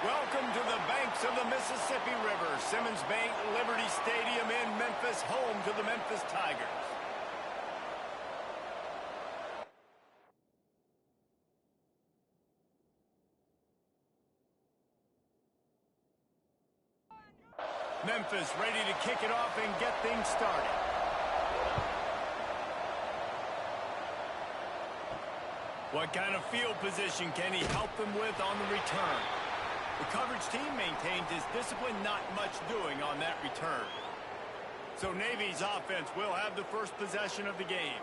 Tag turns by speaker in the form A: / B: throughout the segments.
A: Welcome to the banks of the Mississippi River. Simmons Bank Liberty Stadium in Memphis, home to the Memphis Tigers. Memphis ready to kick it off and get things started. What kind of field position can he help them with on the return? The coverage team maintains his discipline, not much doing on that return. So Navy's offense will have the first possession of the game.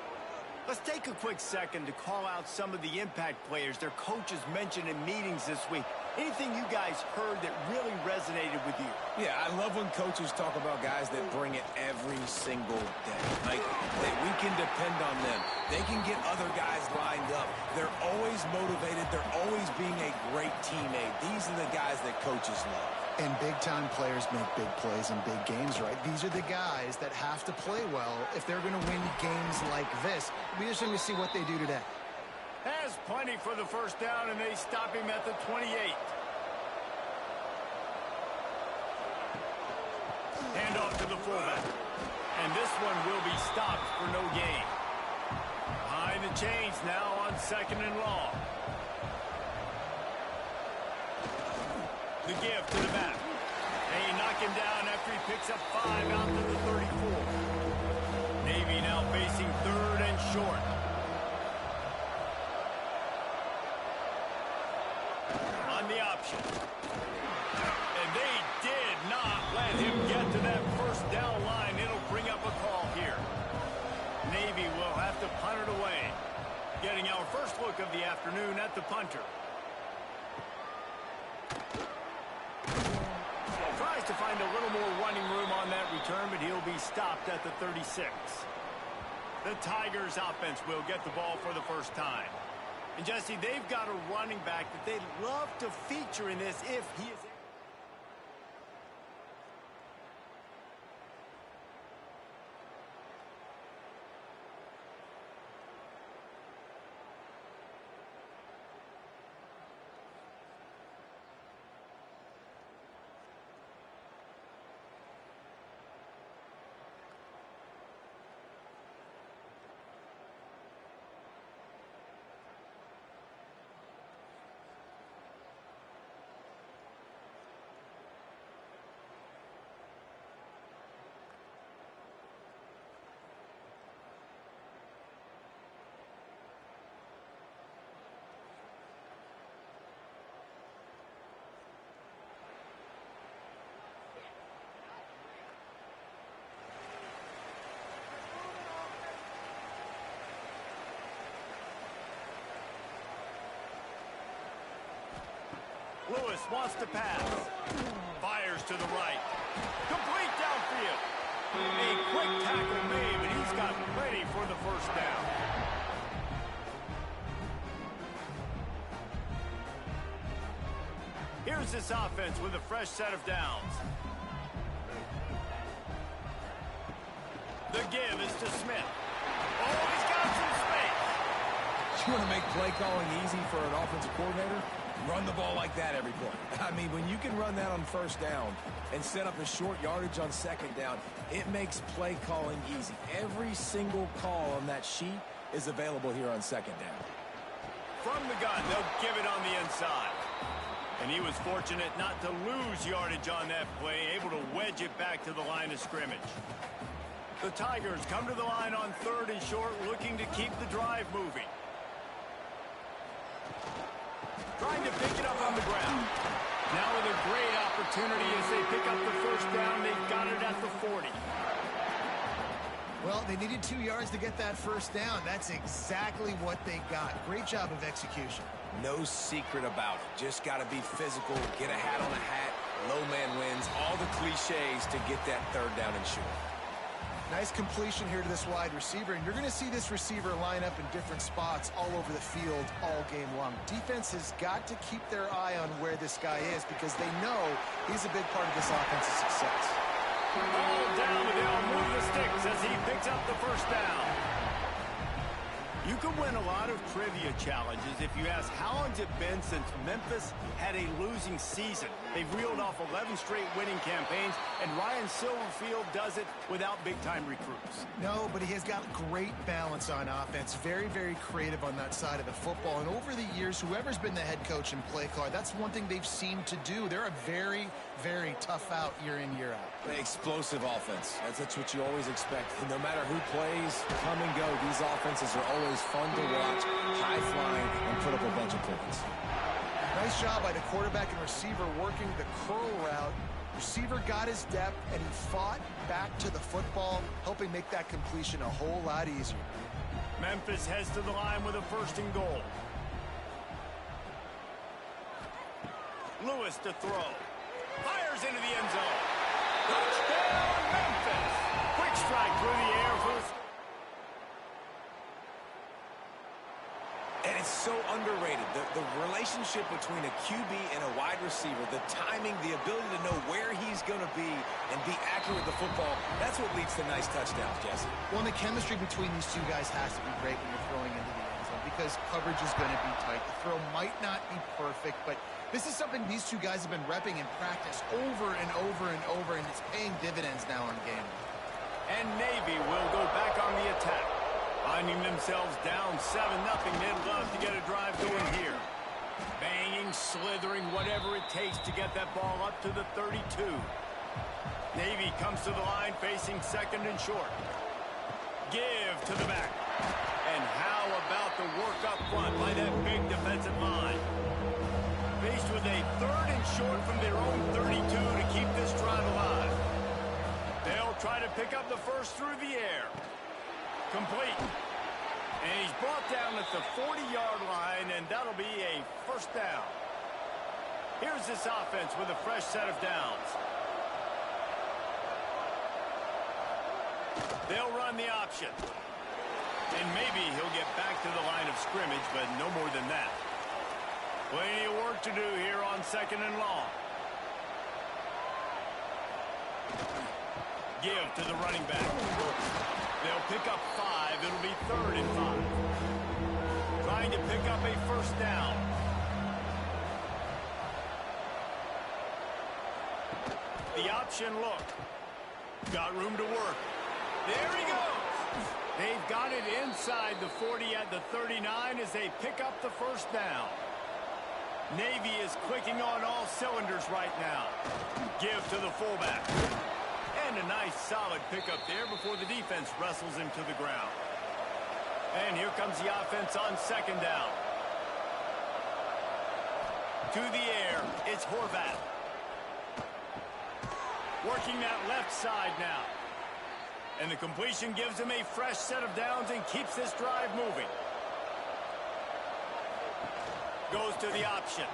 A: Let's take a quick second to call out some of the impact players their coaches mentioned in meetings this week. Anything you guys heard that really resonated with you?
B: Yeah, I love when coaches talk about guys that bring it every single day. Like, we can depend on them. They can get other guys lined up. They're always motivated. They're always being a great teammate. These are the guys that coaches love.
C: And big-time players make big plays in big games, right? These are the guys that have to play well if they're going to win games like this. We just need to see what they do today.
A: Has plenty for the first down, and they stop him at the 28. Hand off to the fullback. And this one will be stopped for no gain. Behind the chains now on 2nd and long. The give to the back. They knock him down after he picks up 5 out to the 34. Navy now facing 3rd and short. On the option. And they did not let him get to that first down line. It'll bring up a call here. Navy will have to punt it away. Getting our first look of the afternoon at the punter. Tries to find a little more running room on that return, but he'll be stopped at the 36. The Tigers offense will get the ball for the first time. And Jesse, they've got a running back that they'd love to feature in this if he is... Lewis wants to pass. Fires to the right. Complete downfield. A quick tackle made, but he's got plenty for the first down. Here's this offense with a fresh set of downs. The give is to Smith. Oh, he's got some space.
B: You want to make play calling easy for an offensive coordinator? Run the ball like that every play. I mean, when you can run that on first down and set up a short yardage on second down, it makes play calling easy. Every single call on that sheet is available here on second down.
A: From the gun, they'll give it on the inside. And he was fortunate not to lose yardage on that play, able to wedge it back to the line of scrimmage. The Tigers come to the line on 3rd and short, looking to keep the drive moving. Trying to pick it up on the ground. Now with a great opportunity as they pick up the first down. They've got it at the 40.
C: Well, they needed 2 yards to get that first down. That's exactly what they got. Great job of execution.
B: No secret about it. Just got to be physical, get a hat on a hat, low man wins, all the cliches to get that 3rd down and short.
C: Nice completion here to this wide receiver, and you're going to see this receiver line up in different spots all over the field all game long. Defense has got to keep their eye on where this guy is because they know he's a big part of this offense's success. Ball
A: down, but they'll move the sticks as he picks up the first down. You can win a lot of trivia challenges if you ask how long it's been since Memphis had a losing season. They've reeled off 11 straight winning campaigns, and Ryan Silverfield does it without big-time recruits.
C: No, but he has got great balance on offense. Very, very creative on that side of the football. And over the years, whoever's been the head coach and play caller, that's one thing they've seemed to do. They're a very, very tough out year in, year out.
B: Explosive offense. That's what you always expect. And no matter who plays, come and go, these offenses are always fun to watch, high-flying, and put up a bunch of points.
C: Nice job by the quarterback and receiver working the curl route. Receiver got his depth, and he fought back to the football, helping make that completion a whole lot easier.
A: Memphis heads to the line with a 1st and goal. Lewis to throw. Fires into the end zone. Touchdown, Memphis! Quick strike through the air for the...
B: And it's so underrated. The relationship between a QB and a wide receiver, the timing, the ability to know where he's going to be and be accurate with the football, that's what leads to nice touchdowns, Jesse.
C: Well, and the chemistry between these two guys has to be great when you're throwing into the end zone because coverage is going to be tight. The throw might not be perfect, but this is something these two guys have been repping in practice over and over and over, and it's paying dividends now in game.
A: And Navy will go back on the attack. Finding themselves down 7-0, they'd love to get a drive going here. Banging, slithering, whatever it takes to get that ball up to the 32. Navy comes to the line facing 2nd and short. Give to the back. And how about the work up front by that big defensive line? Faced with a 3rd and short from their own 32 to keep this drive alive. They'll try to pick up the first through the air. Complete. And he's brought down at the 40-yard line, and that'll be a 1st down. Here's this offense with a fresh set of downs. They'll run the option. And maybe he'll get back to the line of scrimmage, but no more than that. Plenty of work to do here on 2nd and long. Give to the running back. They'll pick up 5. It'll be 3rd and 5. Trying to pick up a 1st down. The option look. Got room to work. There he goes. They've got it inside the 40 at the 39 as they pick up the 1st down. Navy is clicking on all cylinders right now. Give to the fullback. And a nice solid pickup there before the defense wrestles him to the ground. And here comes the offense on 2nd down. To the air, it's Horvath. Working that left side now. And the completion gives him a fresh set of downs and keeps this drive moving. Goes to the option.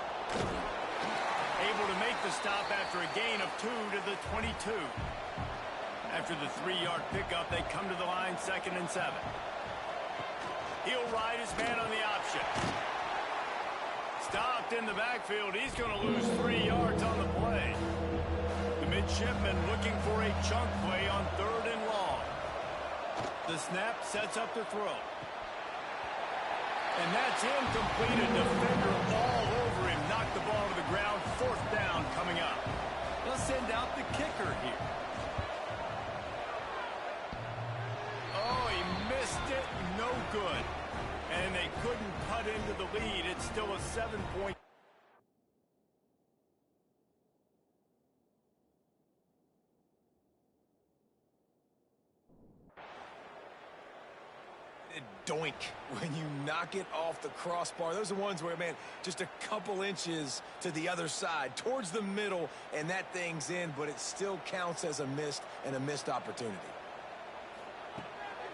A: Able to make the stop after a gain of 2 to the 22. After the 3-yard pickup, they come to the line 2nd and 7. He'll ride his man on the option. Stopped in the backfield. He's going to lose 3 yards on the play. The midshipman looking for a chunk play on 3rd and long. The snap sets up the throw. And that's incomplete. A defender all over him. Knocked the ball to the ground. 4th down coming up. They'll send out the kicker here. Oh, he missed it. No good. And they couldn't cut into the lead. It's still a 7-point.
B: Doink when you knock it off the crossbar. Those are ones where, man, just a couple inches to the other side, towards the middle, and that thing's in, but it still counts as a missed opportunity.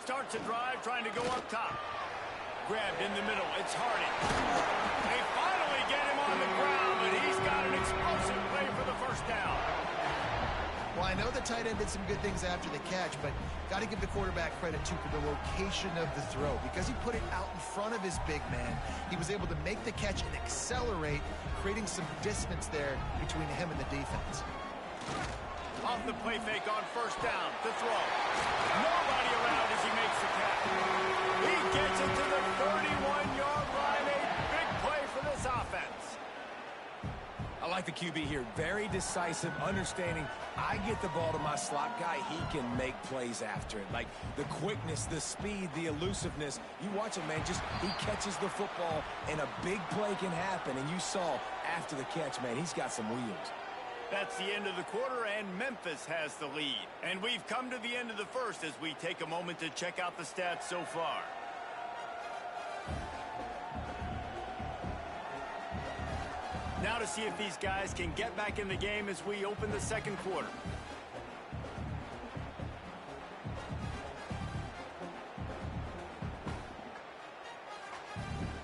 A: Starts a drive trying to go up top. Grabbed in the middle. It's Hardy. They finally get him on the ground, but he's got an explosive play for the 1st down.
C: Well, I know the tight end did some good things after the catch, but got to give the quarterback credit, too, for the location of the throw. Because he put it out in front of his big man, he was able to make the catch and accelerate, creating some distance there between him and the defense.
A: Off the play fake on 1st down to throw. Nobody around as he makes the catch. He gets it to the 31-yard line. A big play for this offense.
B: I like the QB here. Very decisive, understanding I get the ball to my slot guy, he can make plays after it. Like the quickness, the speed, the elusiveness. You watch him, man, just he catches the football and a big play can happen. And you saw after the catch, man, he's got some wheels.
A: That's the end of the quarter, and Memphis has the lead. And we've come to the end of the first as we take a moment to check out the stats so far. Now to see if these guys can get back in the game as we open the second quarter.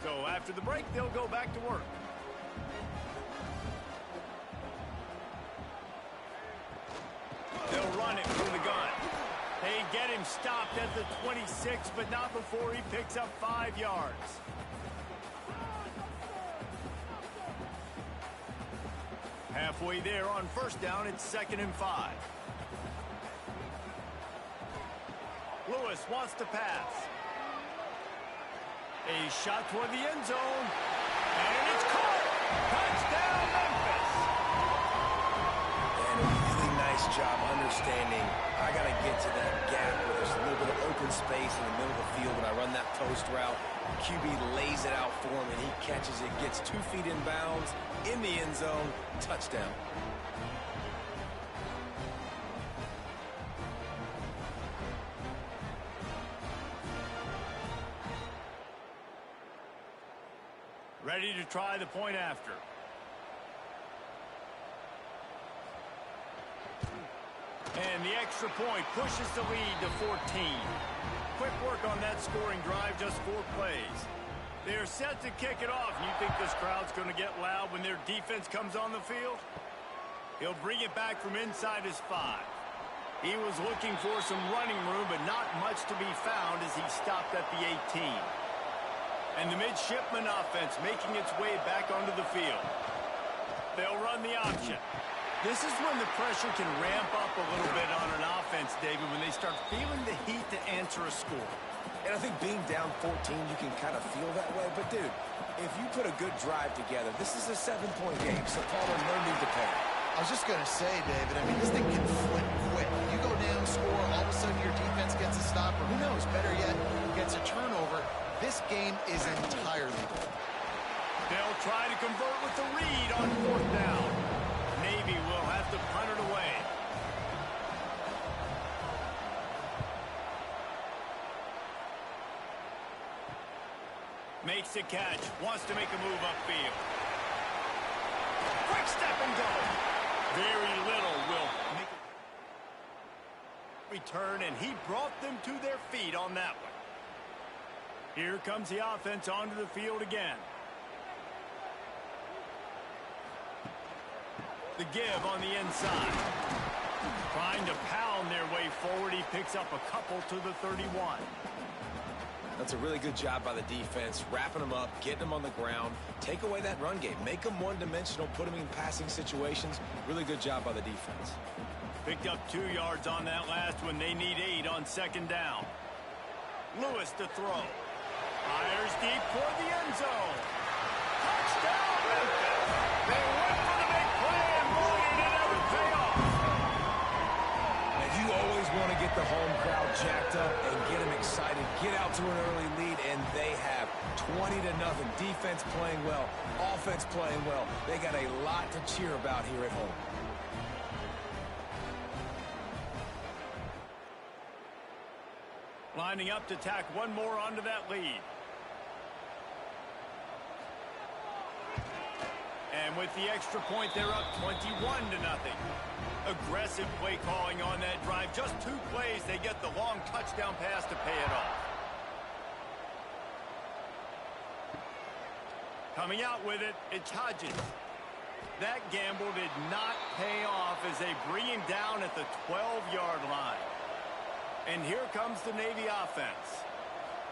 A: So after the break, they'll go back to work. They'll run it from the gun. They get him stopped at the 26, but not before he picks up 5 yards. Halfway there on first down, it's 2nd and 5. Lewis wants to pass. A shot toward the end zone. And it's caught. Touchdown, Memphis.
B: And a really nice job understanding I got to get to that gap where there's a little bit of open space in the middle of the field when I run that post route. QB lays it out for him, and he catches it, gets 2 feet in bounds, in the end zone, touchdown.
A: Ready to try the point after. And the extra point pushes the lead to 14. Quick work on that scoring drive, just 4 plays. They're set to kick it off. You think this crowd's going to get loud when their defense comes on the field? He'll bring it back from inside his 5. He was looking for some running room, but not much to be found as he stopped at the 18. And the midshipman offense making its way back onto the field. They'll run the option. This is when the pressure can ramp up a little bit on an offense, David, when they start feeling the heat to answer a score.
B: And I think being down 14, you can kind of feel that way. But, dude, if you put a good drive together, this is a 7-point game, so Pollard, no need to panic.
C: I was just going to say, David, I mean, this thing can flip quick. You go down, score, all of a sudden your defense gets a stop, or who knows, better yet, gets a turnover. This game is entirely different.
A: They'll try to convert with the read on 4th down. Navy will have to punt it away. Makes the catch, wants to make a move upfield. Quick step and go. Very little will make a return, and he brought them to their feet on that one. Here comes the offense onto the field again. The give on the inside. Trying to pound their way forward. He picks up a couple to the 31.
B: That's a really good job by the defense, wrapping them up, getting them on the ground, take away that run game, make them one-dimensional, put them in passing situations. Really good job by the defense.
A: Picked up 2 yards on that last one. They need 8 on 2nd down. Lewis to throw. Fires deep toward the end zone. Touchdown, Memphis. They went for the big play, and boy, did it ever pay off.
B: And you always want to get the home crowd jacked up and get them excited, get out to an early lead, and they have 20-0. Defense playing well, offense playing well. They got a lot to cheer about here at home.
A: Lining up to tack one more onto that lead. And with the extra point, they're up 21-0. Aggressive play calling on that drive. Just 2 plays, they get the long touchdown pass to pay it off. Coming out with it, it's Hodges. That gamble did not pay off as they bring him down at the 12-yard line. And here comes the Navy offense.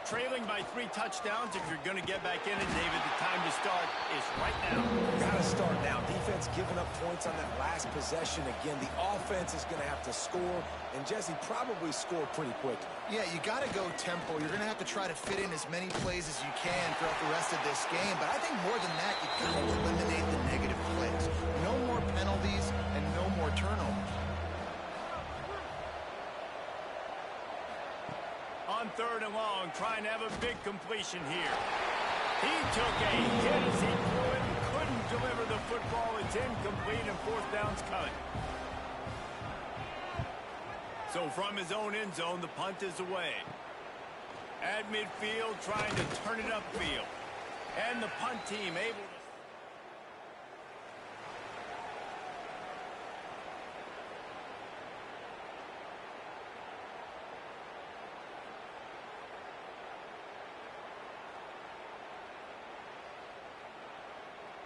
A: Trailing by 3 touchdowns. If you're going to get back in it, David, the time to start is right now.
B: Got to start now. Defense giving up points on that last possession. Again, the offense is going to have to score, and Jesse probably score pretty quickly.
C: Yeah, you got to go tempo. You're going to have to try to fit in as many plays as you can throughout the rest of this game. But I think more than that, you've got to eliminate the negative plays. No more penalties and no more turnovers.
A: On 3rd and long, trying to have a big completion here. He took a hit as he threw it and couldn't deliver the football. It's incomplete and 4th down's coming. So from his own end zone, the punt is away. At midfield, trying to turn it upfield. And the punt team able to...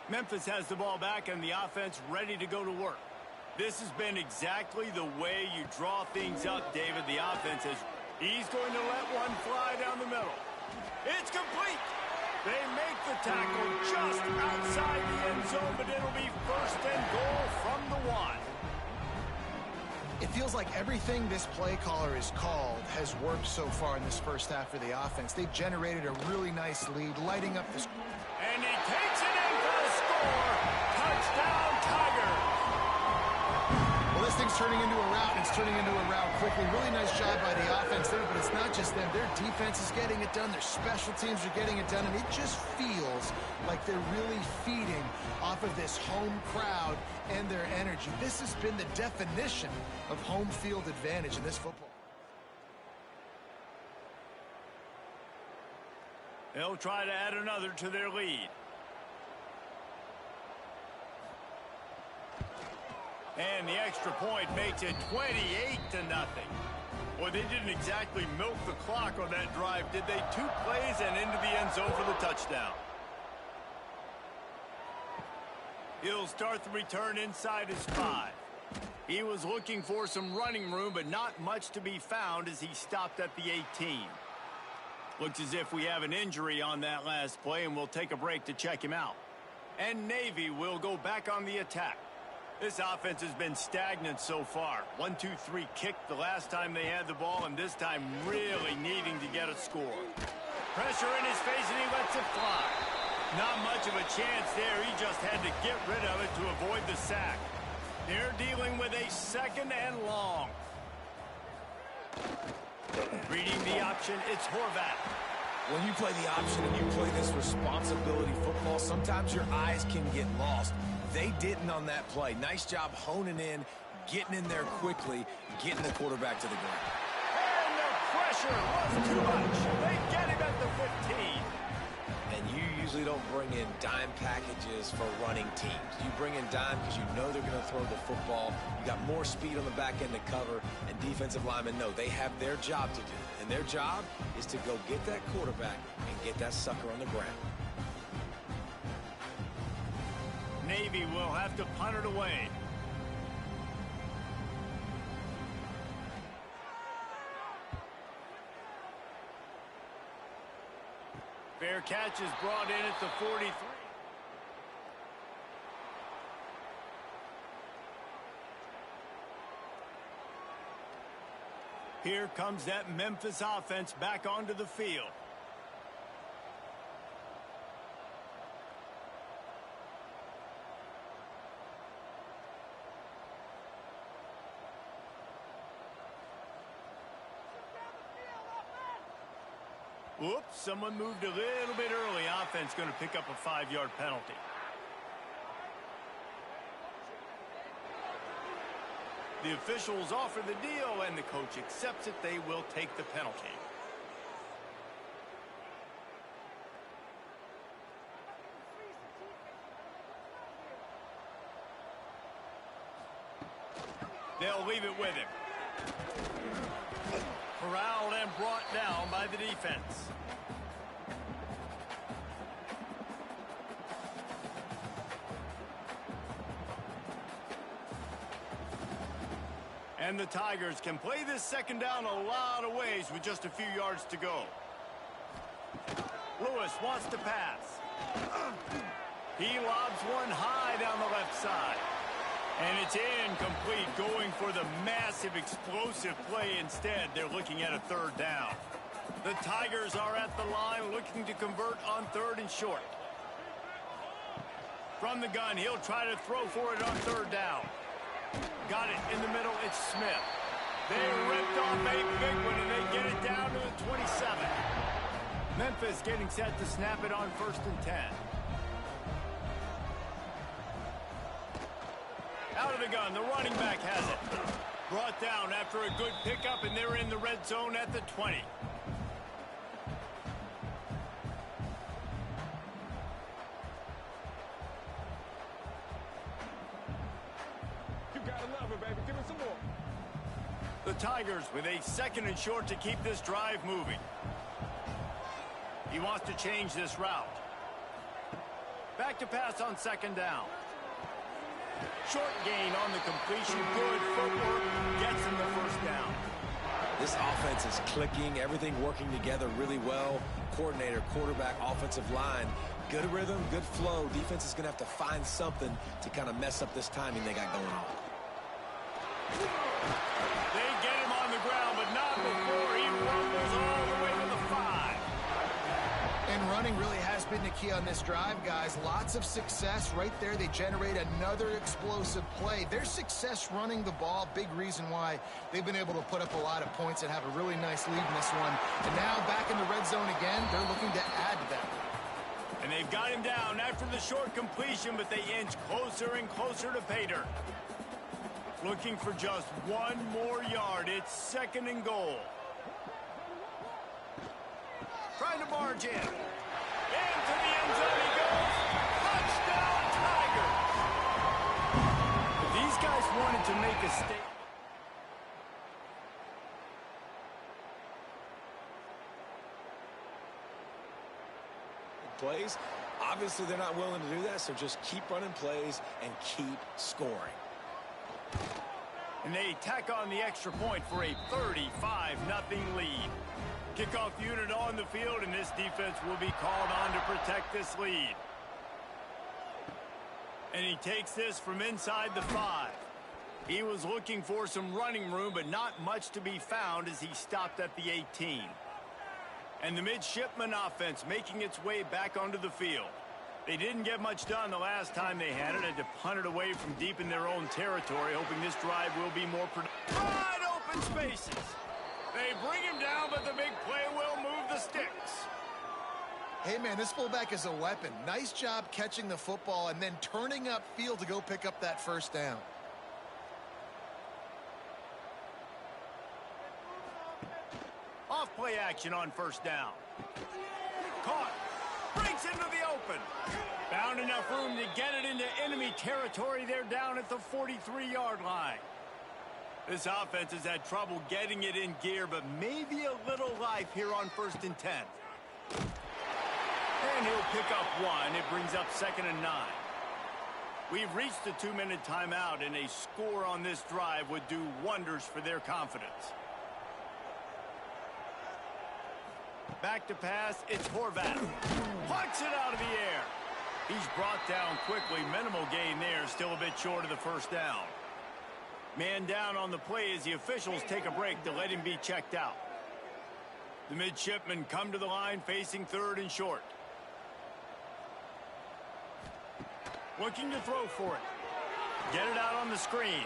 A: Memphis has the ball back and the offense ready to go to work. This has been exactly the way you draw things up, David. The offense is... He's going to let one fly down the middle. It's complete. They make the tackle just outside the end zone, but it'll be 1st and goal from the 1.
C: It feels like everything this play caller has called has worked so far in this first half for the offense. They've generated a really nice lead, lighting up the...
A: And he takes it in for the score. Touchdown, Tigers.
C: Well, this thing's turning into a rout, and it's turning into a rout quickly. Really nice job by the offense there, but it's not just them. Their defense is getting it done. Their special teams are getting it done, and it just feels like they're really feeding off of this home crowd and their energy. This has been the definition of home field advantage in this football.
A: They'll try to add another to their lead. And the extra point makes it 28-0. Well, they didn't exactly milk the clock on that drive, did they? 2 plays and into the end zone for the touchdown. He'll start the return inside his 5. He was looking for some running room, but not much to be found as he stopped at the 18. Looks as if we have an injury on that last play, and we'll take a break to check him out. And Navy will go back on the attack. This offense has been stagnant so far. 1-2-3 kick the last time they had the ball, and this time really needing to get a score. Pressure in his face, and he lets it fly. Not much of a chance there. He just had to get rid of it to avoid the sack. They're dealing with a 2nd and long. Reading the option, it's Horvat.
B: When you play the option and you play this responsibility football, sometimes your eyes can get lost. They didn't on that play. Nice job honing in, getting in there quickly, getting the quarterback to the ground.
A: And the pressure was too much. They get him at the 15.
B: And you usually don't bring in dime packages for running teams. You bring in dime because you know they're going to throw the football. You got more speed on the back end to cover, and defensive linemen know they have their job to do. And their job is to go get that quarterback and get that sucker on the ground.
A: Navy will have to punt it away. Fair catch is brought in at the 43. Here comes that Memphis offense back onto the field. Whoops, someone moved a little bit early. Offense going to pick up a 5-yard penalty. The officials offer the deal, and the coach accepts it. They will take the penalty. They'll leave it with him. Corralled and brought down by the defense. And the Tigers can play this 2nd down a lot of ways with just a few yards to go. Lewis wants to pass. He lobs one high down the left side. And it's incomplete, going for the massive explosive play instead. They're looking at a third down. The Tigers are at the line looking to convert on 3rd and short. From the gun, he'll try to throw for it on 3rd down. Got it in the middle, it's Smith. They ripped off a big one, and they get it down to the 27. Memphis getting set to snap it on 1st and 10. Out of the gun, the running back has it. Brought down after a good pickup, and they're in the red zone at the 20. The Tigers with a 2nd and short to keep this drive moving. He wants to change this route. Back to pass on 2nd down. Short gain on the completion. Good footwork. Gets him the 1st down.
B: This offense is clicking. Everything working together really well. Coordinator, quarterback, offensive line. Good rhythm, good flow. Defense is going to have to find something to kind of mess up this timing they got going on.
A: They get him on the ground, but not before he rumbles all the way to the 5.
C: And running really has been the key on this drive, guys. Lots of success right there. They generate another explosive play. Their success running the ball, big reason why they've been able to put up a lot of points and have a really nice lead in this one. And now back in the red zone again, they're looking to add to that.
A: And they've got him down after the short completion, but they inch closer and closer to pay dirt. Looking for just 1 more yard. It's 2nd and goal. Trying to barge in. Into the end zone he goes. Touchdown, Tigers. These guys wanted to make a statement.
B: Plays. Obviously, they're not willing to do that, so just keep running plays and keep scoring.
A: And they tack on the extra point for a 35-0 lead. Kickoff unit on the field, and this defense will be called on to protect this lead. And he takes this from inside the 5. He was looking for some running room, but not much to be found as he stopped at the 18. And the midshipman offense making its way back onto the field. They didn't get much done the last time they had it. Had to punt it away from deep in their own territory, hoping this drive will be more productive. Wide open spaces. They bring him down, but the big play will move the sticks.
C: Hey, man, this fullback is a weapon. Nice job catching the football and then turning upfield to go pick up that 1st down.
A: Off play action on 1st down. Caught. Breaks into the open. Found enough room to get it into enemy territory. They're down at the 43-yard line. This offense has had trouble getting it in gear, but maybe a little life here on 1st and 10. And he'll pick up 1. It brings up 2nd and 9. We've reached the 2-minute timeout, and a score on this drive would do wonders for their confidence. Back to pass, it's Horvath. Pucks it out of the air. He's brought down quickly. Minimal gain there, still a bit short of the 1st down. Man down on the play as the officials take a break to let him be checked out. The midshipmen come to the line facing 3rd and short. Looking to throw for it. Get it out on the screen.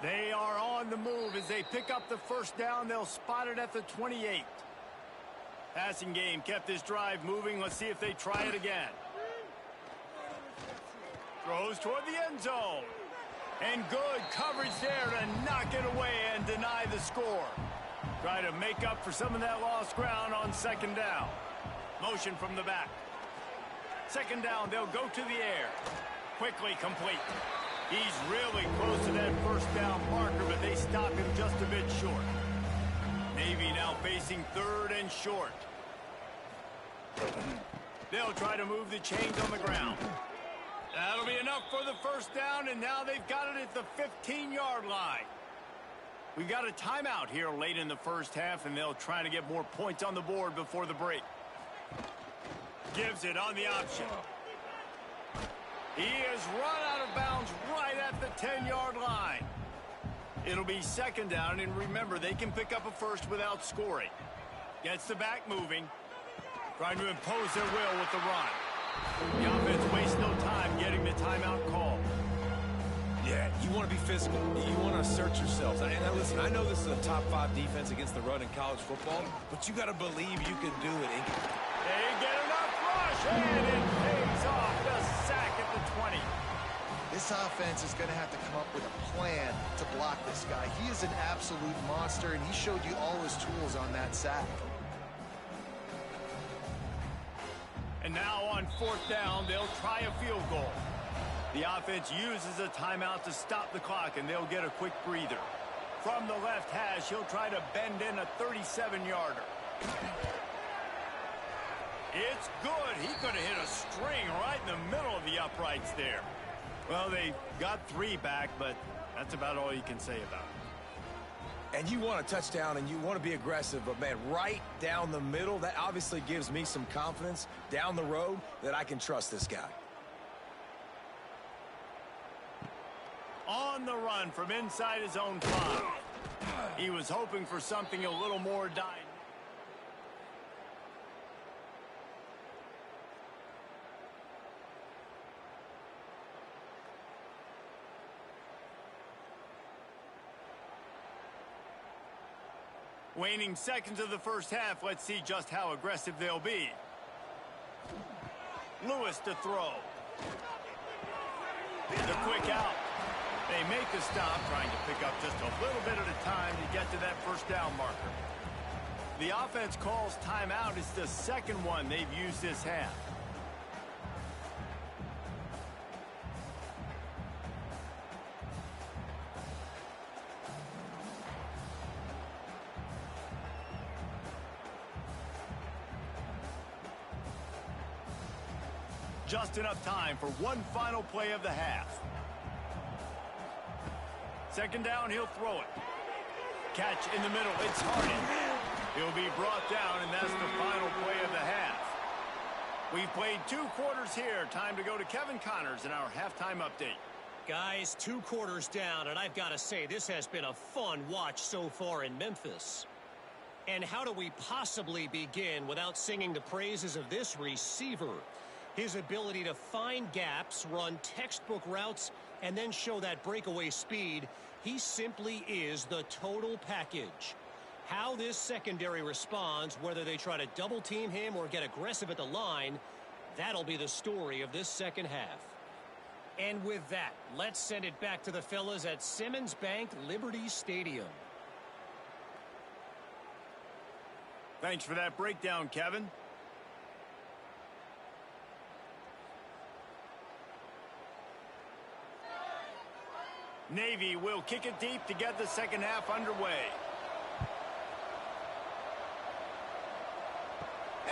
A: They are on the move as they pick up the 1st down. They'll spot it at the 28. Passing game kept this drive moving. Let's see if they try it again. Throws toward the end zone. And good coverage there to knock it away and deny the score. Try to make up for some of that lost ground on 2nd down. Motion from the back. 2nd down, they'll go to the air. Quickly complete. He's really close to that 1st down marker, but they stop him just a bit short. Navy now facing 3rd and short. They'll try to move the chains on the ground. That'll be enough for the 1st down, and now they've got it at the 15-yard line. We've got a timeout here late in the 1st half, and they'll try to get more points on the board before the break. Gives it on the option. He has run out of bounds right at the 10-yard line. It'll be second down, and remember, they can pick up a first without scoring. Gets the back moving, trying to impose their will with the run. The offense wastes no time getting the timeout call.
B: Yeah, you want to be physical. You want to assert yourselves. And now listen, I know this is a top 5 defense against the run in college football, but you got to believe you can do it.
A: They get enough rush, and it pays off. The sack at the 20.
C: This offense is going to have to come up with a plan to block this guy. He is an absolute monster, and he showed you all his tools on that sack.
A: And now on fourth down, they'll try a field goal. The offense uses a timeout to stop the clock, and they'll get a quick breather. From the left hash, he'll try to bend in a 37-yarder. It's good. He could have hit a string right in the middle of the uprights there. Well, they got 3 back, but that's about all you can say about it.
B: And you want a touchdown, and you want to be aggressive, but, man, right down the middle, that obviously gives me some confidence down the road that I can trust this guy.
A: On the run from inside his own 5. He was hoping for something a little more dynamic. Waning seconds of the first half, let's see just how aggressive they'll be. Lewis to throw. The quick out. They make the stop, trying to pick up just a little bit at a time to get to that first down marker. The offense calls timeout. It's the second one they've used this half. Just enough time for one final play of the half. Second down, he'll throw it. Catch in the middle, it's Harding. He'll be brought down, and that's the final play of the half. We've played 2 quarters here. Time to go to Kevin Connors in our halftime update.
D: Guys, 2 quarters down, and I've got to say, this has been a fun watch so far in Memphis. And how do we possibly begin without singing the praises of this receiver? His ability to find gaps, run textbook routes, and then show that breakaway speed. He simply is the total package. How this secondary responds, whether they try to double team him or get aggressive at the line, that'll be the story of this second half. And with that, let's send it back to the fellas at Simmons Bank Liberty Stadium.
A: Thanks for that breakdown, Kevin. Navy will kick it deep to get the second half underway.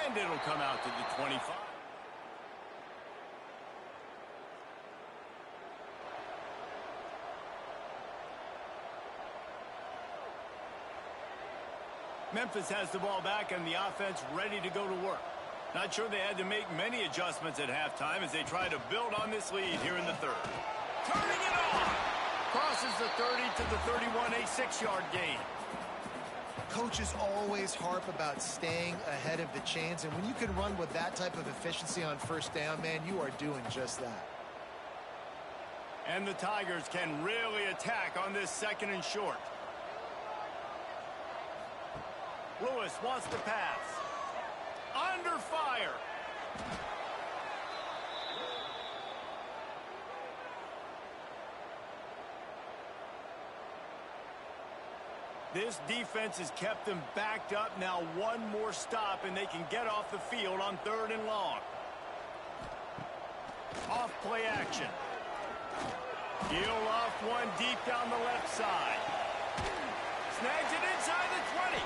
A: And it'll come out to the 25. Memphis has the ball back and the offense ready to go to work. Not sure they had to make many adjustments at halftime as they try to build on this lead here in the third. Turning it on! Crosses the 30 to the 31, a 6-yard gain.
C: Coaches always harp about staying ahead of the chains, and when you can run with that type of efficiency on first down, man, you are doing just that.
A: And the Tigers can really attack on this second and short. Lewis wants to pass. Under fire. This defense has kept them backed up. Now one more stop and they can get off the field on 3rd and long. Off play action. Heel off one deep down the left side. Snags it inside the 20.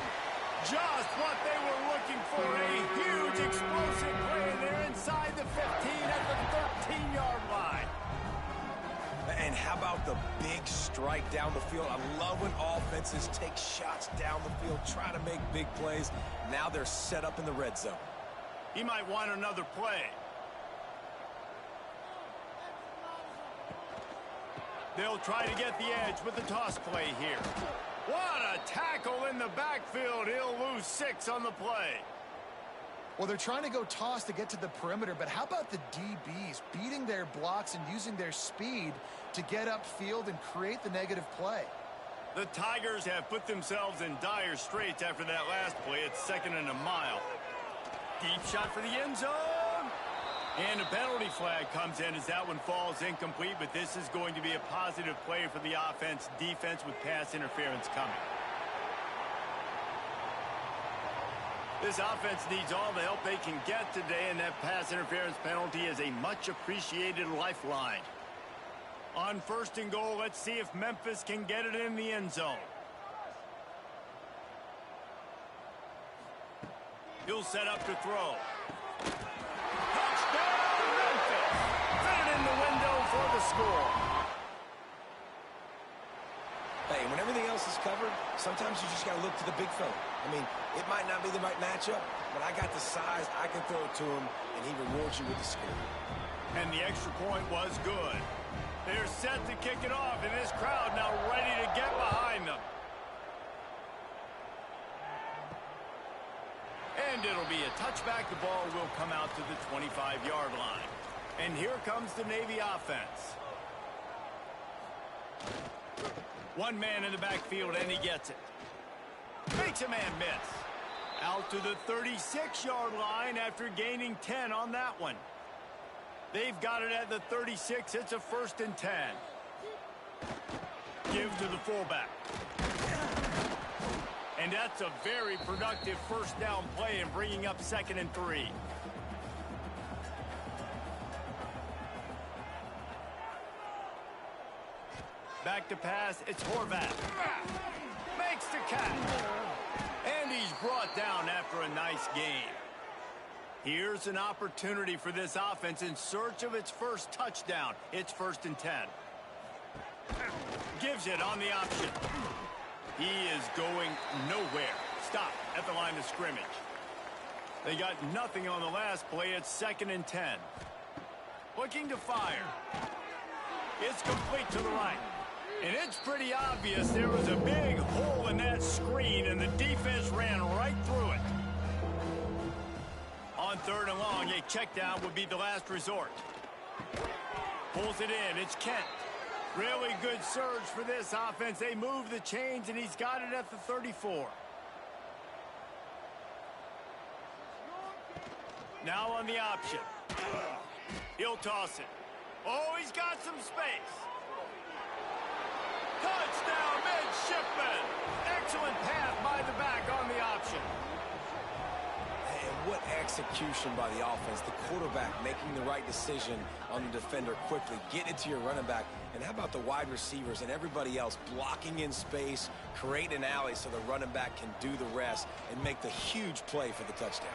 A: Just what they were looking for. A huge explosive play. And they're inside the 15 at the 13-yard line.
B: And how about the big strike down the field? I love when offenses take shots down the field, try to make big plays. Now they're set up in the red zone.
A: He might want another play. They'll try to get the edge with the toss play here. What a tackle in the backfield. He'll lose 6 on the play.
C: Well, they're trying to go toss to get to the perimeter, but how about the DBs beating their blocks and using their speed to get upfield and create the negative play?
A: The Tigers have put themselves in dire straits after that last play. It's 2nd and a mile. Deep shot for the end zone. And a penalty flag comes in as that one falls incomplete, but this is going to be a positive play for the offense. Defense with pass interference coming. This offense needs all the help they can get today, and that pass interference penalty is a much appreciated lifeline. On 1st and goal, let's see if Memphis can get it in the end zone. He'll set up to throw. Touchdown, Memphis! Fit it in the window for the score.
B: Hey, when everything else is covered, sometimes you just got to look to the big fella. I mean, it might not be the right matchup, but I got the size, I can throw it to him, and he rewards you with the score.
A: And the extra point was good. They're set to kick it off, and this crowd now ready to get behind them. And it'll be a touchback. The ball will come out to the 25-yard line. And here comes the Navy offense. One man in the backfield, and he gets it. Makes a man miss. Out to the 36-yard line after gaining 10 on that one. They've got it at the 36. It's a 1st and 10. Give to the fullback. And that's a very productive 1st down play and bringing up 2nd and 3. Back to pass. It's Horvath. Makes the catch. And he's brought down after a nice game. Here's an opportunity for this offense in search of its first touchdown. It's 1st and 10. Gives it on the option. He is going nowhere. Stop at the line of scrimmage. They got nothing on the last play. It's 2nd and 10. Looking to fire. It's complete to the right. And it's pretty obvious there was a big hole in that screen, and the defense ran right through it. On 3rd and long, a check down would be the last resort. Pulls it in. It's Kent. Really good surge for this offense. They move the chains, and he's got it at the 34. Now on the option. He'll toss it. Oh, he's got some space. Touchdown, midshipman. Excellent pass by the back on the option.
B: And what execution by the offense. The quarterback making the right decision on the defender quickly. Get it to your running back. And how about the wide receivers and everybody else blocking in space, create an alley so the running back can do the rest and make the huge play for the touchdown.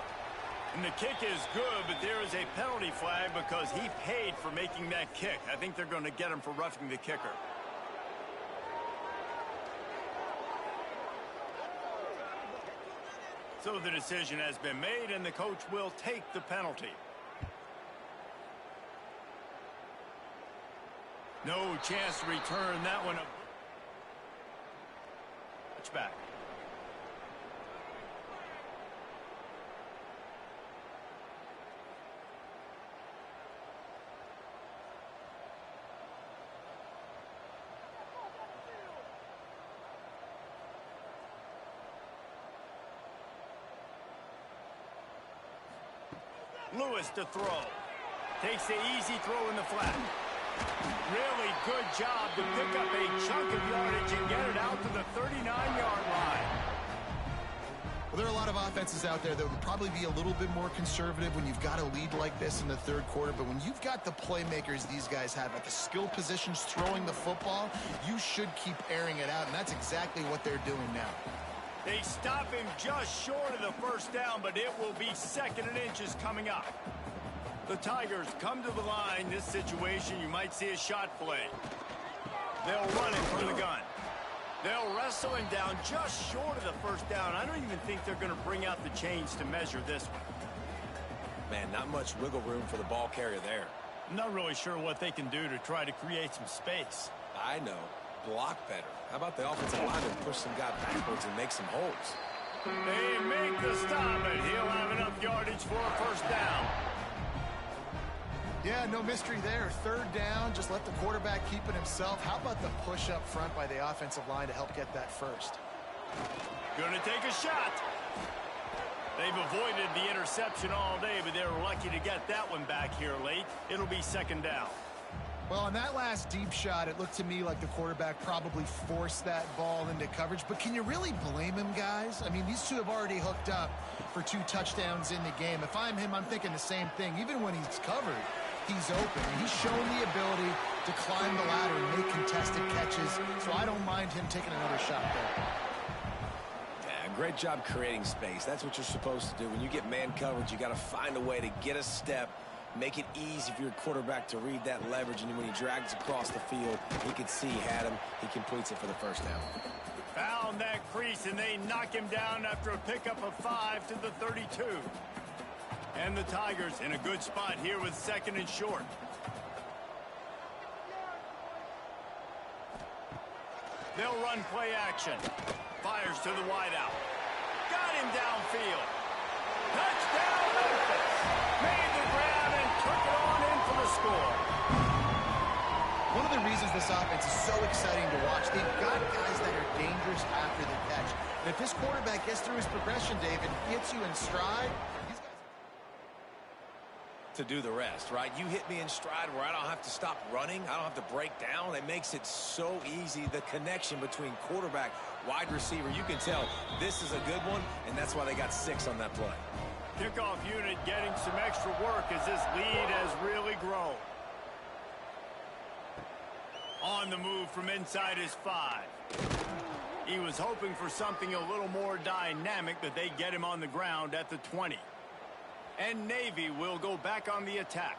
A: And the kick is good, but there is a penalty flag because he paid for making that kick. I think they're going to get him for roughing the kicker. So the decision has been made, and the coach will take the penalty. No chance to return that one. Touchback. Lewis to throw. Takes the easy throw in the flat. Really good job to pick up a chunk of yardage and get it out to the 39-yard line.
C: Well, there are a lot of offenses out there that would probably be a little bit more conservative when you've got a lead like this in the 3rd quarter. But when you've got the playmakers these guys have at the skill positions throwing the football, you should keep airing it out. And that's exactly what they're doing now.
A: They stop him just short of the 1st down, but it will be 2nd and inches coming up. The Tigers come to the line. This situation, you might see a shot play. They'll run it from the gun. They'll wrestle him down just short of the 1st down. I don't even think they're going to bring out the chains to measure this one.
B: Man, not much wiggle room for the ball carrier there.
A: I'm not really sure what they can do to try to create some space.
B: I know. Block better. How about the offensive lineman push some guy backwards and make some holes?
A: They make the stop, and he'll have enough yardage for a first down.
C: Yeah, no mystery there. Third down, just let the quarterback keep it himself. How about the push up front by the offensive line to help get that first?
A: Gonna take a shot. They've avoided the interception all day, but they were lucky to get that one back here late. It'll be second down.
C: Well, on that last deep shot, it looked to me like the quarterback probably forced that ball into coverage. But can you really blame him, guys? I mean, these two have already hooked up for 2 touchdowns in the game. If I'm him, I'm thinking the same thing. Even when he's covered, he's open. And he's shown the ability to climb the ladder and make contested catches. So I don't mind him taking another shot there.
B: Great job creating space. That's what you're supposed to do. When you get man coverage, you got to find a way to get a step, make it easy for your quarterback to read that leverage, and when he drags across the field, he can see he had him. He completes it for the first down.
A: Found that crease, and they knock him down after a pickup of 5 to the 32. And the Tigers in a good spot here with second and short. They'll run play action. Fires to the wideout. Got him downfield. Touchdown, Memphis. Made the grab and took it on in for the score.
C: One of the reasons this offense is so exciting to watch, they've got guys that are dangerous after the catch. And if this quarterback gets through his progression, David, gets you in stride, these guys
B: to do the rest, right? You hit me in stride where I don't have to stop running. I don't have to break down. It makes it so easy. The connection between quarterback, wide receiver, you can tell this is a good one, and that's why they got 6 on that play.
A: Kickoff unit getting some extra work as this lead has really grown. On the move from inside his 5. He was hoping for something a little more dynamic, but they get him on the ground at the 20. And Navy will go back on the attack.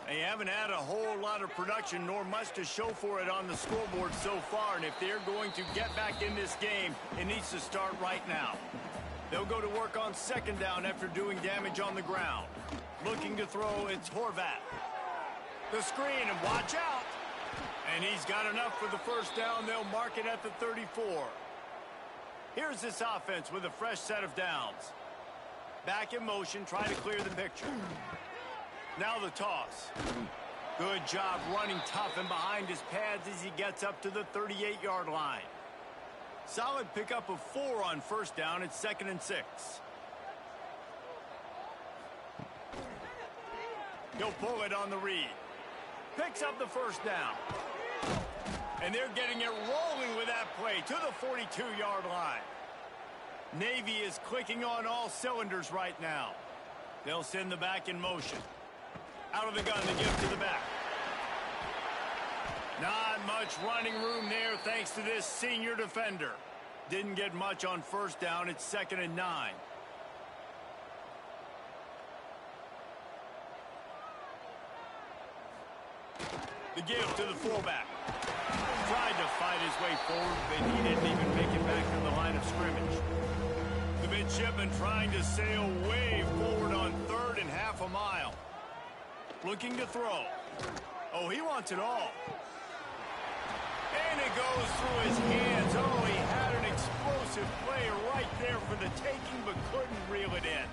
A: They haven't had a whole lot of production nor much to show for it on the scoreboard so far, and if they're going to get back in this game, it needs to start right now. They'll go to work on second down after doing damage on the ground. Looking to throw, it's Horvat. The screen, and watch out. And he's got enough for the first down. They'll mark it at the 34. Here's this offense with a fresh set of downs. Back in motion, trying to clear the picture. Now the toss. Good job running tough and behind his pads as he gets up to the 38-yard line. Solid pickup of 4 on first down. It's 2nd and 6. He'll pull it on the read. Picks up the first down. And they're getting it rolling with that play to the 42-yard line. Navy is clicking on all cylinders right now. They'll send the back in motion. Out of the gun, the give to the back. Not much running room there thanks to this senior defender. Didn't get much on first down. It's 2nd and 9. The give to the fullback. Tried to fight his way forward, but he didn't even make it back to the line of scrimmage. The midshipman trying to sail way forward on 3rd and half a mile. Looking to throw. Oh, he wants it all. And it goes through his hands. Oh, he had an explosive play right there for the taking, but couldn't reel it in.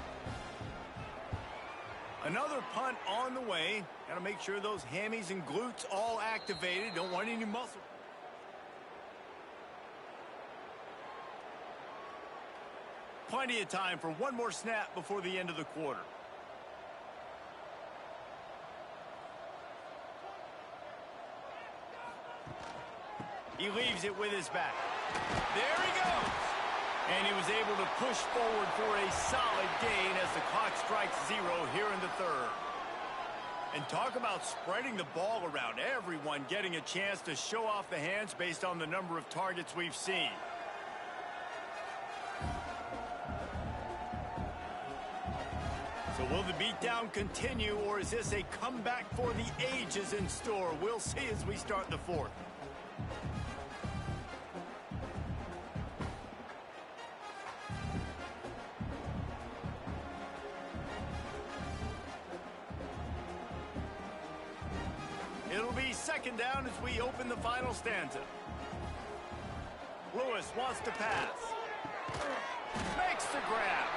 A: Another punt on the way. Got to make sure those hammies and glutes all activated. Don't want any muscle. Plenty of time for one more snap before the end of the quarter. He leaves it with his back. There he goes. And he was able to push forward for a solid gain as the clock strikes 0 here in the 3rd. And talk about spreading the ball around. Everyone getting a chance to show off the hands based on the number of targets we've seen. So will the beatdown continue, or is this a comeback for the ages in store? We'll see as we start the 4th. second down as we open the final stanza. Lewis wants to pass. Makes the grab.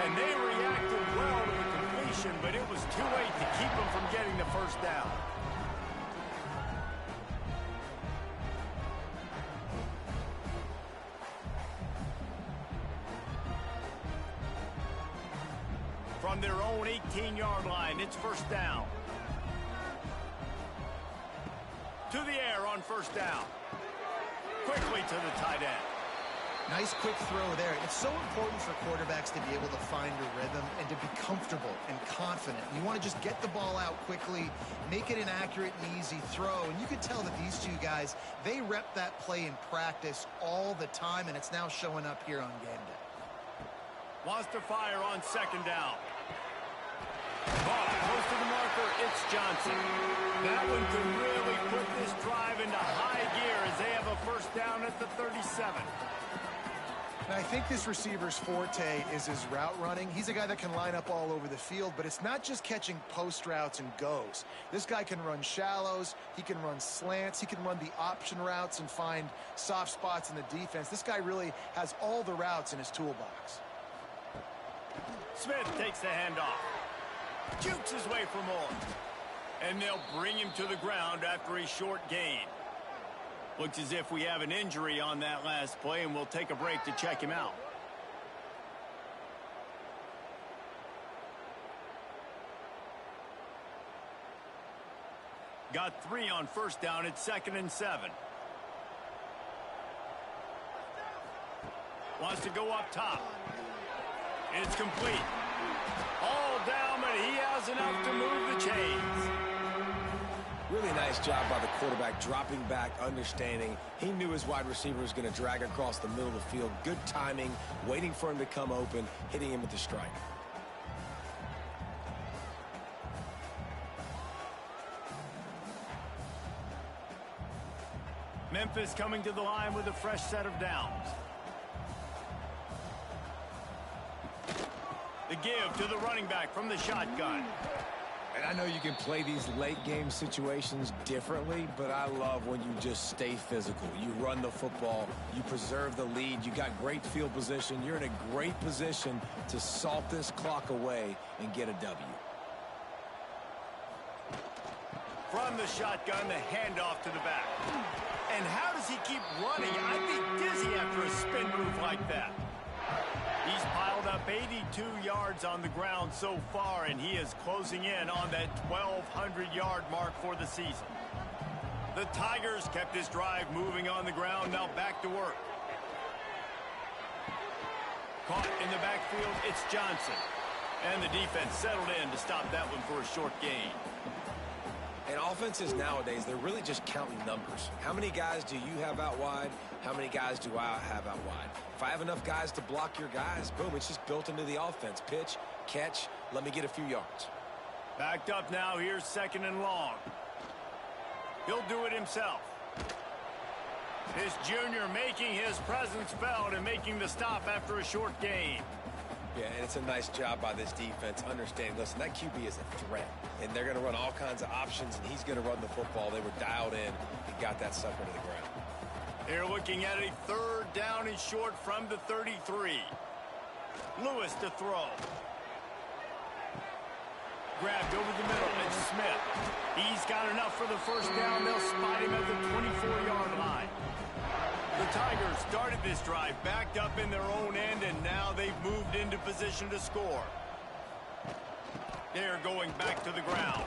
A: And they reacted well to the completion, but it was too late to keep them from getting the first down. From their own 18-yard line, it's first down. To the air on first down. Quickly to the tight end.
C: Nice quick throw there. It's so important for quarterbacks to be able to find a rhythm and to be comfortable and confident. You want to just get the ball out quickly, make it an accurate and easy throw. And you can tell that these two guys, they rep that play in practice all the time, and it's now showing up here on game day.
A: Wants to fire on second down. Ball close to the marker. It's Johnson. That one could really put this drive into high gear as they have a first down at the 37.
C: And I think this receiver's forte is his route running. He's a guy that can line up all over the field, but it's not just catching post routes and goes. This guy can run shallows, he can run slants, he can run the option routes and find soft spots in the defense. This guy really has all the routes in his toolbox.
A: Smith takes the handoff. Jukes his way for more. And they'll bring him to the ground after a short gain. Looks as if we have an injury on that last play, and we'll take a break to check him out. Got 3 on first down at 2nd and 7. Wants to go up top. It's complete. All down, but he has enough to move the chains.
B: Really nice job by the quarterback, dropping back, understanding. He knew his wide receiver was going to drag across the middle of the field. Good timing, waiting for him to come open, hitting him with the strike.
A: Memphis coming to the line with a fresh set of downs. The give to the running back from the shotgun.
B: And I know you can play these late game situations differently, but I love when you just stay physical. You run the football, you preserve the lead, you got great field position, you're in a great position to salt this clock away and get a W.
A: From the shotgun, the handoff to the back. And how does he keep running? I'd be dizzy after a spin move like that. He's piled up 82 yards on the ground so far, and he is closing in on that 1,200-yard mark for the season. The Tigers kept this drive moving on the ground, now back to work. Caught in the backfield, it's Johnson. And the defense settled in to stop that one for a short gain.
B: And offenses nowadays, they're really just counting numbers. How many guys do you have out wide? How many guys do I have out wide? If I have enough guys to block your guys, boom, it's just built into the offense. Pitch, catch, let me get a few yards.
A: Backed up now, here's 2nd and long. He'll do it himself. This junior making his presence felt and making the stop after a short gain.
B: Yeah, and it's a nice job by this defense. Understand, listen, that QB is a threat. And they're going to run all kinds of options, and he's going to run the football. They were dialed in and got that sucker to the ground.
A: They're looking at a 3rd down and short from the 33. Lewis to throw. Grabbed over the middle, it's Smith. He's got enough for the first down. They'll spot him at the 24-yard line. The Tigers started this drive backed up in their own end, and now they've moved into position to score. They're going back to the ground.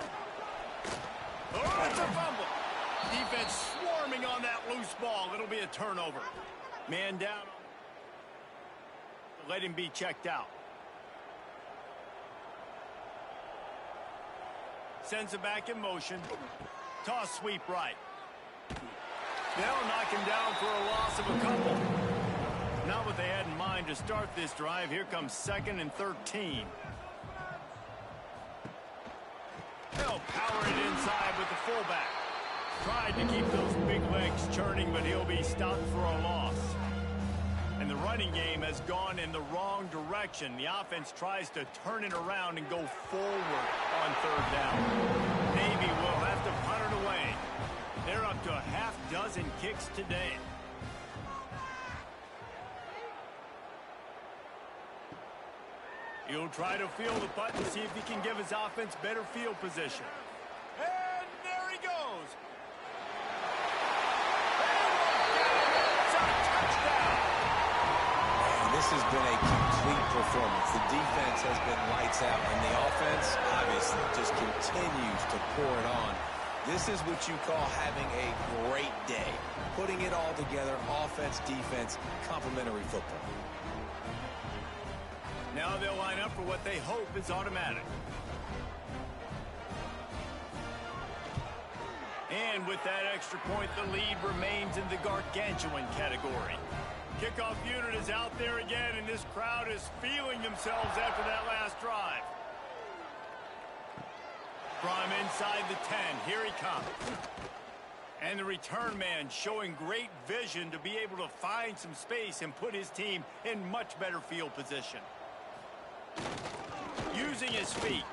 A: Oh, it's a fumble. Defense swarming on that loose ball. It'll be a turnover. Man down. Let him be checked out. Sends it back in motion. Toss sweep right. They'll knock him down for a loss of a couple. Not what they had in mind to start this drive. Here comes 2nd and 13. They'll power it inside with the fullback. Tried to keep those big legs churning, but he'll be stopped for a loss. And the running game has gone in the wrong direction. The offense tries to turn it around and go forward on 3rd down. Navy will have to punt it away. a half dozen kicks today. He'll try to field the punt and see if he can give his offense better field position. And there he goes. It's a touchdown.
B: Man, this has been a complete performance. The defense has been lights out, and the offense, obviously, just continues to pour it on. This is what you call having a great day. Putting it all together, offense, defense, complementary football.
A: Now they'll line up for what they hope is automatic. And with that extra point, the lead remains in the gargantuan category. Kickoff unit is out there again, and this crowd is feeling themselves after that last drive. From inside the 10, here he comes. And the return man showing great vision to be able to find some space and put his team in much better field position. Using his feet.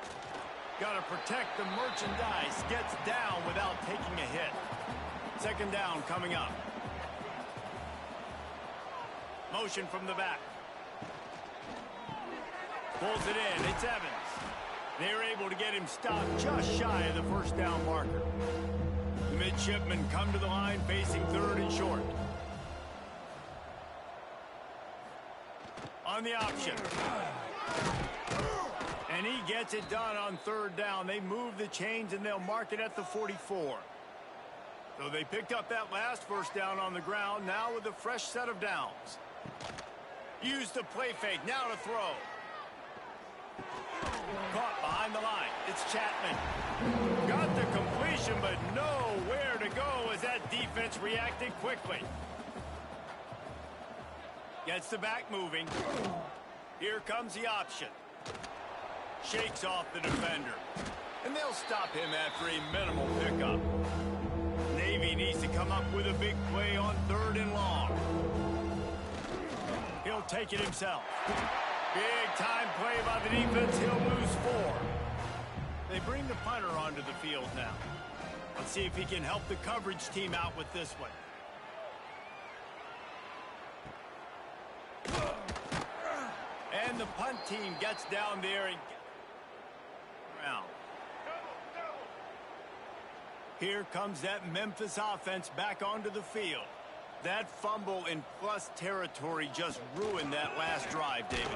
A: Got to protect the merchandise. Gets down without taking a hit. Second down coming up. Motion from the back. Pulls it in. It's Evans. They're able to get him stopped just shy of the first down marker. The midshipmen come to the line facing third and short. On the option. And he gets it done on third down. They move the chains and they'll mark it at the 44. So they picked up that last first down on the ground, now with a fresh set of downs. Use the play fake, now to throw. Caught behind the line. It's Chapman. Got the completion, but nowhere to go as that defense reacted quickly. Gets the back moving. Here comes the option. Shakes off the defender. And they'll stop him after a minimal pickup. Navy needs to come up with a big play on third and long. He'll take it himself. Big time play by the defense. He'll lose 4. They bring the punter onto the field now. Let's see if he can help the coverage team out with this one. And the punt team gets down there and around. Here comes that Memphis offense back onto the field. That fumble in plus territory just ruined that last drive, David.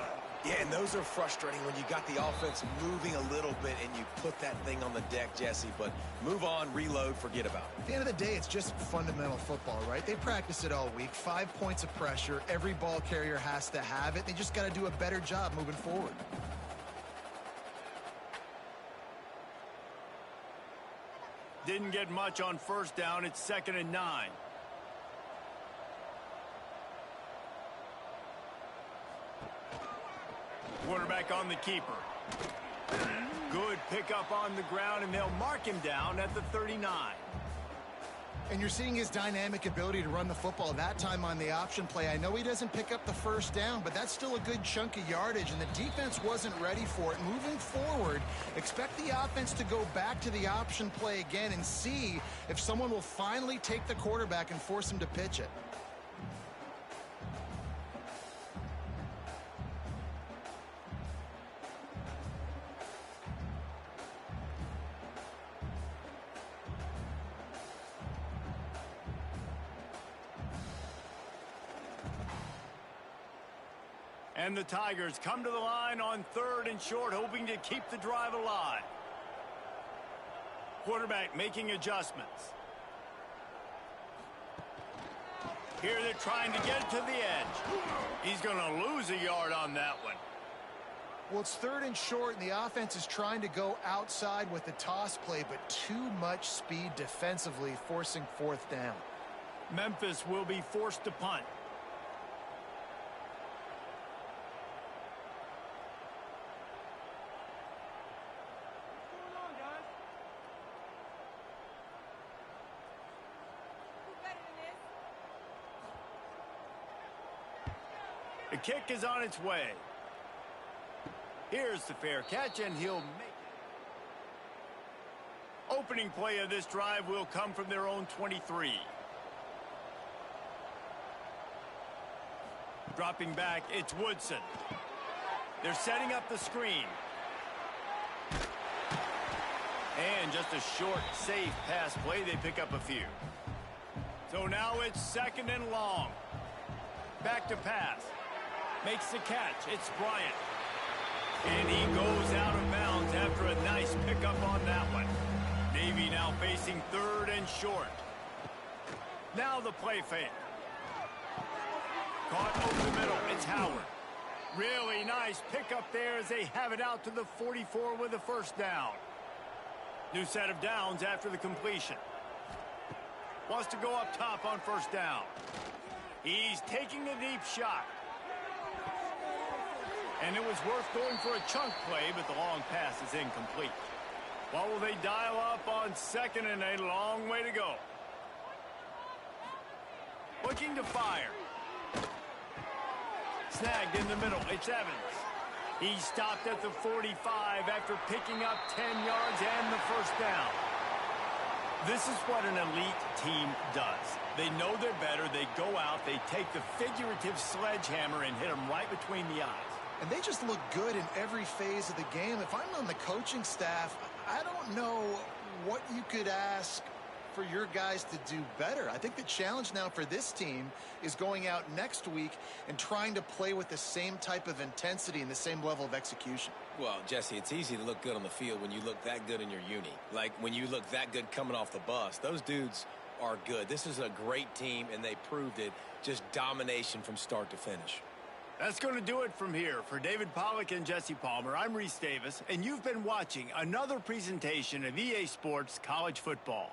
B: Yeah, and those are frustrating when you got the offense moving a little bit and you put that thing on the deck, Jesse. But move on, reload, forget about it.
C: At the end of the day, it's just fundamental football, right? They practice it all week. 5 points of pressure. Every ball carrier has to have it. They just got to do a better job moving forward.
A: Didn't get much on first down. It's 2nd and 9. Quarterback on the keeper. Good pickup on the ground, and they'll mark him down at the 39.
C: And you're seeing his dynamic ability to run the football that time on the option play. I know he doesn't pick up the first down, but that's still a good chunk of yardage, and the defense wasn't ready for it. Moving forward, expect the offense to go back to the option play again and see if someone will finally take the quarterback and force him to pitch it.
A: And the Tigers come to the line on third and short, hoping to keep the drive alive. Quarterback making adjustments. Here they're trying to get it to the edge. He's going to lose a yard on that one.
C: Well, it's third and short, and the offense is trying to go outside with the toss play, but too much speed defensively, forcing 4th down.
A: Memphis will be forced to punt. The kick is on its way. Here's the fair catch, and he'll make it. opening play of this drive will come from their own 23. Dropping back, it's Woodson. They're setting up the screen. And just a short, safe pass play. They pick up a few. So now it's 2nd and long. Back to pass. Makes the catch. It's Bryant. And he goes out of bounds after a nice pickup on that one. Navy now facing 3rd and short. Now the play fake. Caught over the middle. It's Howard. Really nice pickup there as they have it out to the 44 with a 1st down. New set of downs after the completion. Wants to go up top on 1st down. He's taking a deep shot. And it was worth going for a chunk play, but the long pass is incomplete. What will they dial up on 2nd and a long way to go? Looking to fire. Snagged in the middle. It's Evans. He stopped at the 45 after picking up 10 yards and the 1st down. This is what an elite team does. They know they're better. They go out. They take the figurative sledgehammer and hit them right between the eyes.
C: And they just look good in every phase of the game. If I'm on the coaching staff, I don't know what you could ask for your guys to do better. I think the challenge now for this team is going out next week and trying to play with the same type of intensity and the same level of execution.
B: Well, Jesse, it's easy to look good on the field when you look that good in your uni. Like when you look that good coming off the bus. Those dudes are good. This is a great team, and they proved it. Just domination from start to finish.
A: That's going to do it from here. For David Pollack and Jesse Palmer, I'm Reese Davis, and you've been watching another presentation of EA Sports College Football.